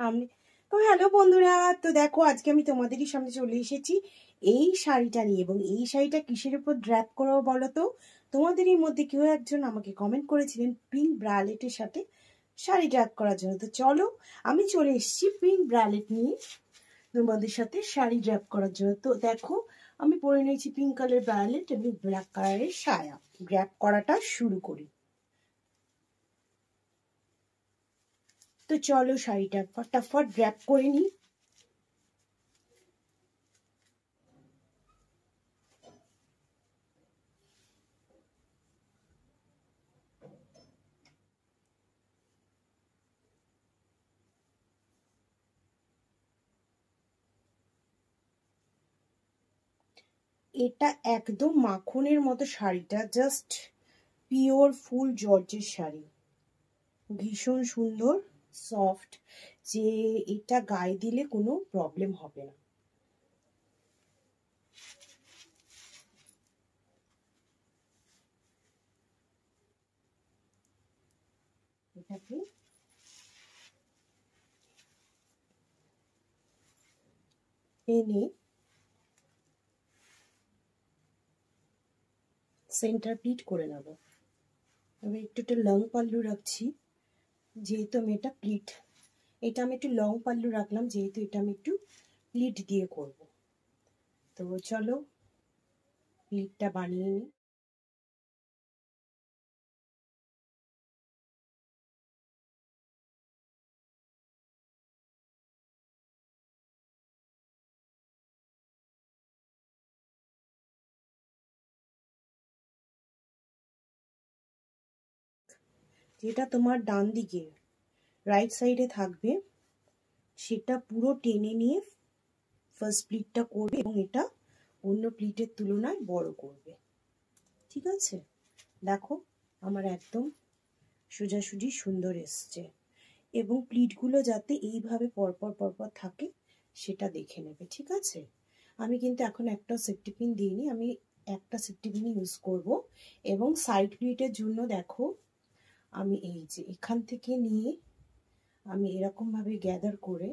সামনে। তো হ্যালো বন্ধুরা, তো দেখো আজকে আমি তোমাদেরই সামনে চলে এসেছি এই শাড়িটা নিয়ে। এবং এই শাড়িটা কিসের উপর ড্র্যাপ করবো বলো তো? তোমাদেরই মধ্যে কেউ একজন আমাকে কমেন্ট করেছিলেন পিঙ্ক ব্রালেটের সাথে শাড়ি ড্র্যাপ করার জন্য। তো চলো আমি চলে এসেছি পিঙ্ক ব্রালেট নিয়ে তোমাদের সাথে শাড়ি ড্র্যাপ করার জন্য। তো দেখো আমি পরে নিয়েছি পিঙ্ক কালার ব্রালেট এবং ব্ল্যাক কালারের সায়া। ড্র্যাপ করাটা শুরু করি। তো চলো শাড়িটা ফটাফট ড্র্যাপ করে নিই। এটা একদম মাখনের মতো শাড়িটা, জাস্ট পিওর ফুল জর্জের শাড়ি, ভীষণ সুন্দর সফট, যে এটা গায়ে দিলে কোনো প্রবলেম হবে না। এটাকে এনে সেন্টার প্লিট করে নেব। আমি একটু লং পাল্লু রাখছি, যেহেতু আমি এটা আমি একটু লং পাল্লু রাখলাম, যেহেতু এটা আমি একটু প্লিট দিয়ে করব। তো চলো প্লিটটা বানিয়ে নিই। যেটা তোমার ডান দিকে রাইট সাইডে থাকবে সেটা পুরো টেনে নিয়ে ফার্স্ট প্লিটটা করবে এবং এটা অন্য প্লিটের তুলনায় বড় করবে। ঠিক আছে, দেখো আমার একদম সোজাসুজি সুন্দর এসছে। এবং প্লিটগুলো যাতে এইভাবে পরপর পরপর থাকে সেটা দেখে নেবে। ঠিক আছে, আমি কিন্তু এখন একটা সেফটি পিন দিইনি, আমি একটা সেফটি পিন ইউজ করব। এবং সাইড প্লিটের জন্য দেখো আমি এই যে এখান থেকে নিয়ে আমি এরকম ভাবে গ্যাদার করে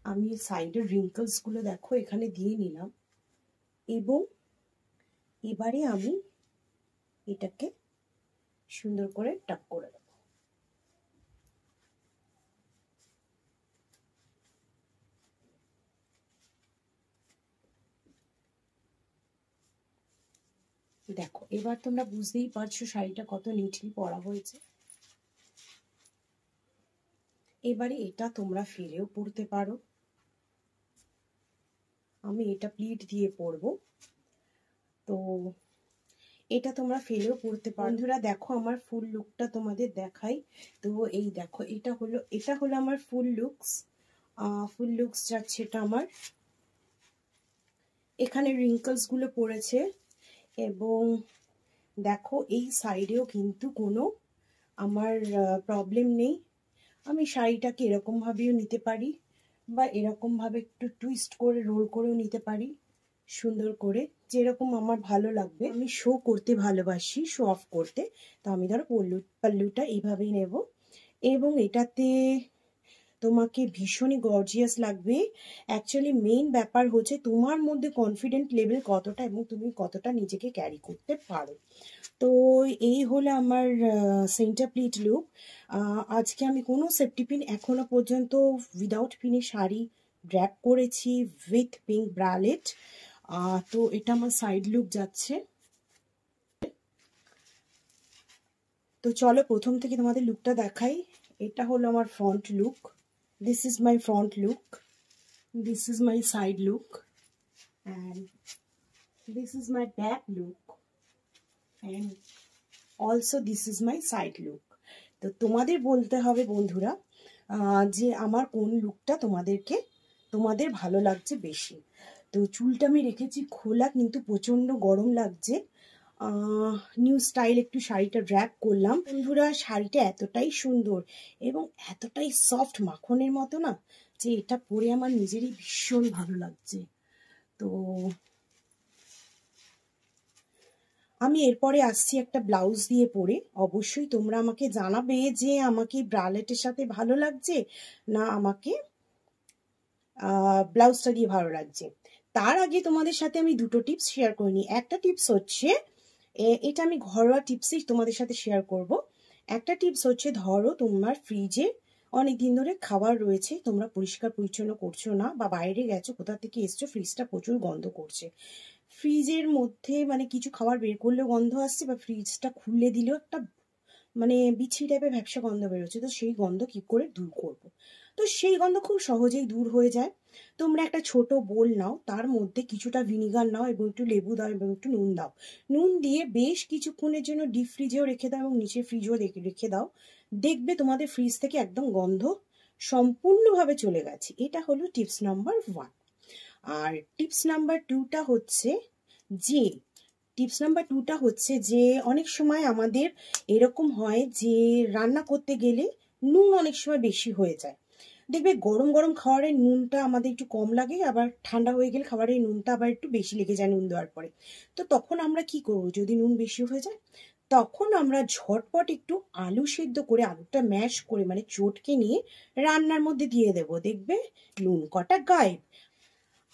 আমি সাইডের রিঙ্কলস গুলো দেখো এখানে দিয়ে নিলাম। এবং এবারে আমি এটাকে সুন্দর করে টাক করে দেবো। দেখো এবার তোমরা বুঝতেই পারছো শাড়িটা কত নিটলি পরা হয়েছে। এবারে এটা তোমরা ফিরেও পরতে পারো, আমি এটা প্লিট দিয়ে পরবো। তো এটা তোমরা ফেলেও পরতে পারো। বন্ধুরা দেখো আমার ফুল লুকটা তোমাদের দেখাই। তো এই দেখো এটা হলো আমার ফুল লুকস যাচ্ছে। এটা আমার এখানে রিঙ্কলস গুলো পড়েছে এবং দেখো এই সাইডেও কিন্তু কোনো আমার প্রবলেম নেই। আমি শাড়িটাকে এরকম ভাবেও নিতে পারি বা এরকম ভাবে একটু টুইস্ট করে রোল করেও নিতে পারি, সুন্দর করে যেরকম আমার ভালো লাগবে। আমি শো করতে ভালোবাসি, শো অফ করতে। তো আমি ধরো পাল্লুটা এইভাবেই নেব এবং এটাতে তোমাকে ভীষণই গর্জিয়াস লাগবে। অ্যাকচুয়ালি মেইন ব্যাপার হচ্ছে তোমার মধ্যে কনফিডেন্ট লেভেল কতটা এবং তুমি কতটা নিজেকে ক্যারি করতে পারো। তো এই হলো আমার সেন্টার প্লিট লুক। আজকে আমি কোনো সেফটি পিন এখনো পর্যন্ত উইদাউট পিনে শাড়ি ড্র্যাপ করেছি উইথ পিঙ্ক ব্রালেট। তো এটা আমার সাইড লুক যাচ্ছে। তো চলো প্রথম থেকে তোমাদের লুকটা দেখাই। এটা হলো আমার front look, this is my front look, this is my side look and this is my back look and also this is my side look. তো তোমাদের বলতে হবে বন্ধুরা যে আমার কোন লুকটা তোমাদের ভালো লাগছে বেশি। তো চুলটা আমি রেখেছি খোলা, কিন্তু প্রচন্ড গরম লাগছে। নিউ স্টাইল একটু শাড়িটা ড্র্যাপ করলাম। বন্ধুরা শাড়িটা এতটাই সুন্দর এবং এতটাই সফট মাখনের মতো না, যে এটা পরে আমার নিজেরই ভীষণ ভালো লাগছে। তো আমি এরপরে আসছি একটা ব্লাউজ দিয়ে পরে। অবশ্যই তোমরা আমাকে জানাবে যে আমাকে ব্রালেটের সাথে ভালো লাগছে না আমাকে ব্লাউজটা দিয়ে ভালো লাগছে। তার আগে তোমাদের সাথে আমি দুটো টিপস শেয়ার করে নিই। একটা টিপস হচ্ছে, এটা আমি ঘরোয়া টিপসই তোমাদের সাথে শেয়ার করব। একটা টিপস হচ্ছে, ধরো তোমার ফ্রিজে অনেকদিন ধরে খাবার রয়েছে, তোমরা পরিষ্কার পরিচ্ছন্ন করছো না, বা বাইরে গেছো, কোথা থেকে এসছো, ফ্রিজটা প্রচুর গন্ধ করছে। ফ্রিজের মধ্যে মানে কিছু খাবার বের করলেও গন্ধ আসছে, বা ফ্রিজটা খুলে দিলেও একটা মানে বিচ্ছিরি টাইপের ভ্যাপসা গন্ধ বেরোচ্ছে। তো সেই গন্ধ কি করে দূর করব? তো সেই গন্ধ খুব সহজেই দূর হয়ে যায়। তোমরা একটা ছোট বোল নাও, তার মধ্যে কিছুটা ভিনিগার নাও এবং একটু লেবু দাও এবং একটু নুন দাও। নুন দিয়ে বেশ কিছুক্ষণের জন্য ডিপ ফ্রিজেও রেখে দাও এবং নিচে ফ্রিজেও রেখে দাও। দেখবে তোমাদের ফ্রিজ থেকে একদম গন্ধ সম্পূর্ণভাবে চলে গেছে। এটা হলো টিপস নাম্বার 1। আর টিপস নাম্বার 2টা হচ্ছে যে অনেক সময় আমাদের এরকম হয় যে রান্না করতে গেলে নুন অনেক সময় বেশি হয়ে যায়। দেখবে গরম গরম খাবারের নুনটা আমাদের একটু কম লাগে, আবার ঠান্ডা হয়ে গেলে খাবারের নুনটা আবার একটু বেশি লেগে যায় নুন দেওয়ার পরে। তো তখন আমরা কি করব? যদি নুন বেশি হয়ে যায়, তখন আমরা ঝটপট একটু আলু সেদ্ধ করে, আলুটা ম্যাশ করে মানে চটকে নিয়ে রান্নার মধ্যে দিয়ে দেবো, দেখবে নুন কটা গায়েব।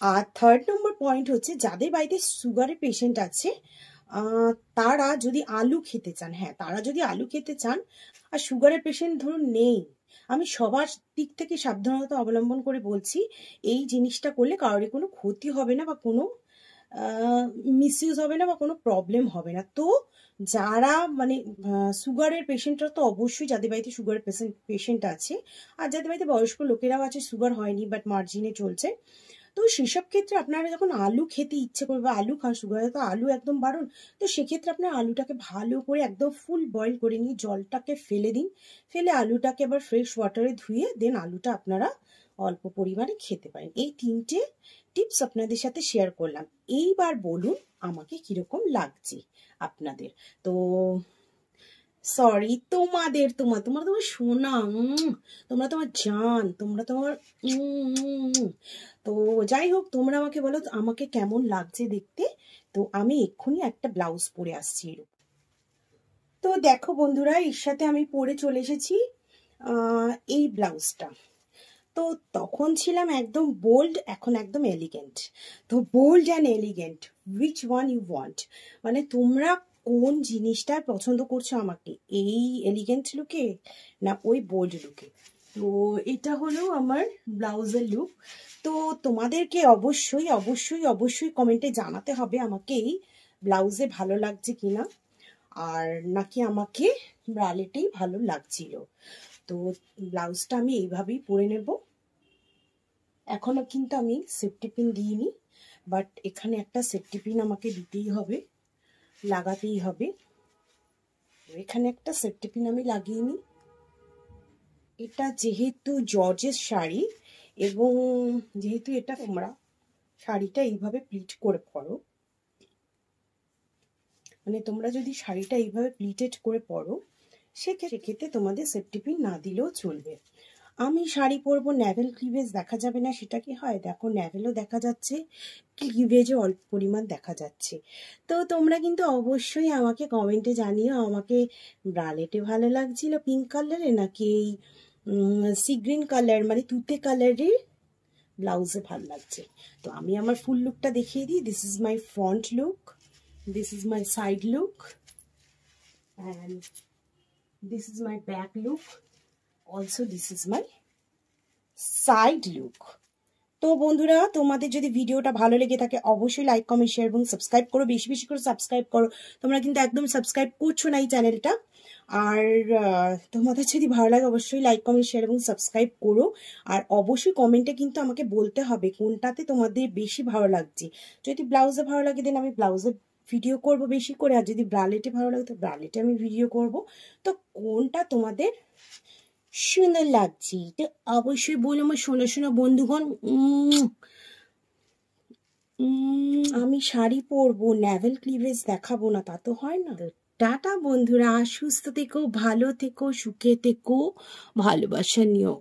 আর 3rd নম্বর পয়েন্ট হচ্ছে, যাদের বাড়িতে সুগারের পেশেন্ট আছে তারা যদি আলু খেতে চান, তারা যদি আলু খেতে চান, আর সুগারের পেশেন্ট ধরুন নেই, আমি সবার দিক থেকে সাবধানতা অবলম্বন করে বলছি, এই জিনিসটা করলে কারোরই কোনো ক্ষতি হবে না, বা কোনো মিসইউজ হবে না, বা কোনো প্রবলেম হবে না। তো যারা মানে সুগারের পেশেন্টরা তো অবশ্যই, যাদের বাড়িতে সুগারের পেশেন্ট আছে, আর যাদের বাড়িতে বয়স্ক লোকেরাও আছে, সুগার হয়নি বাট মার্জিনে চলছে, তো সেসব ক্ষেত্রে আপনারা যখন আলু খেতে ইচ্ছে করবে, বা আলু খান, সুগারে তো আলু একদম বারণ, তো সেক্ষেত্রে আপনার আলুটাকে ভালো করে একদম ফুল বয়েল করে নিয়ে জলটাকে ফেলে দিন। ফেলে আলুটাকে আবার ফ্রেশ ওয়াটারে ধুয়ে দেন আলুটা আপনারা অল্প পরিমাণে খেতে পারেন। এই 3টে টিপস আপনাদের সাথে শেয়ার করলাম। এইবার বলুন আমাকে কিরকম লাগছে আপনাদের। তো সরি, তোমরা সোনা, তোমরা তোমার জান, তোমরা তোমার তো যাই হোক, তোমরা আমাকে বলো আমাকে কেমন লাগছে দেখতে। তো আমি এক্ষুনি একটা ব্লাউজ পরে আসছি। তো দেখো বন্ধুরা, এর সাথে আমি পরে চলে এসেছি এই ব্লাউজটা। তো তখন ছিলাম একদম বোল্ড, এখন একদম এলিগেন্ট। তো bold and elegant, which one you want? মানে তোমরা কোন জিনিসটা পছন্দ করছো আমাকে, এই এলিগেন্ট লুকে না ওই বোল্ড লুকে? তো এটা হলো আমার ব্লাউজের লুক। তো তোমাদেরকে অবশ্যই অবশ্যই অবশ্যই কমেন্টে জানাতে হবে আমাকে এই ব্লাউজে ভালো লাগছে কিনা, আর নাকি আমাকে ব্রালেটেই ভালো লাগছিল। তো ব্লাউজটা আমি এইভাবেই পরে নেব। এখনো কিন্তু আমি সেফটি পিন দিইনি, বাট এখানে একটা সেফটি পিন আমাকে দিতেই হবে, লাগাতেই হবে। এখানে একটা সেফটি পিন আমি লাগিয়ে নিই। এটা যেহেতু জর্জেস শাড়ি, এবং যেহেতু এটা তোমরা শাড়িটা এইভাবে প্লিট করে পরো, মানে তোমরা যদি শাড়িটা এইভাবে প্লিটেড করে পরো, সেক্ষেত্রে তোমাদের সেফটি পিন না দিলেও চলবে। আমি শাড়ি পরবো, ন্যাভেল ক্লিভেজ দেখা যাবে না, সেটা কি হয়? দেখো ন্যাভেলও দেখা যাচ্ছে, ক্লিভেজও অল্প পরিমাণ দেখা যাচ্ছে। তো তোমরা কিন্তু অবশ্যই আমাকে কমেন্টে জানিও আমাকে ব্রালেটে ভালো লাগছিল পিঙ্ক কালারে, নাকি এই সি গ্রিন কালার মানে তুতে কালারের ব্লাউজে ভালো লাগছে। তো আমি আমার ফুল লুকটা দেখিয়ে দিই। This is my front look, this is my side look, and this is my back look, also this is my side look. তো বন্ধুরা, তোমাদের যদি ভিডিওটা ভালো লেগে থাকে অবশ্যই লাইক কমেন্ট শেয়ার এবং সাবস্ক্রাইব করো, বেশি বেশি করে সাবস্ক্রাইব করো। তোমরা কিন্তু একদম সাবস্ক্রাইব করছো না এই চ্যানেলটা। আর তোমাদের যদি ভালো লাগে অবশ্যই লাইক কমেন্ট শেয়ার এবং সাবস্ক্রাইব করো। আর অবশ্যই কমেন্টে কিন্তু আমাকে বলতে হবে কোনটাতে তোমাদের বেশি ভালো লাগছে। যদি ব্লাউজে ভালো লাগে দেন আমি ব্লাউজে ভিডিও করব বেশি করে, আর যদি ব্রালেটে ভালো লাগে তো ব্রালেটে আমি ভিডিও করব। তো কোনটা তোমাদের সুন্দর লাগছে তো অবশ্যই বলো আমার সোনা সোনা বন্ধুগণ। আমি শাড়ি পরবো, ন্যাভেল ক্লিভেজ দেখাবো না, তা তো হয় না। টাটা বন্ধুরা, সুস্থ থেকো, ভালো থেকো, সুখে থেকো, ভালোবাসা নিও।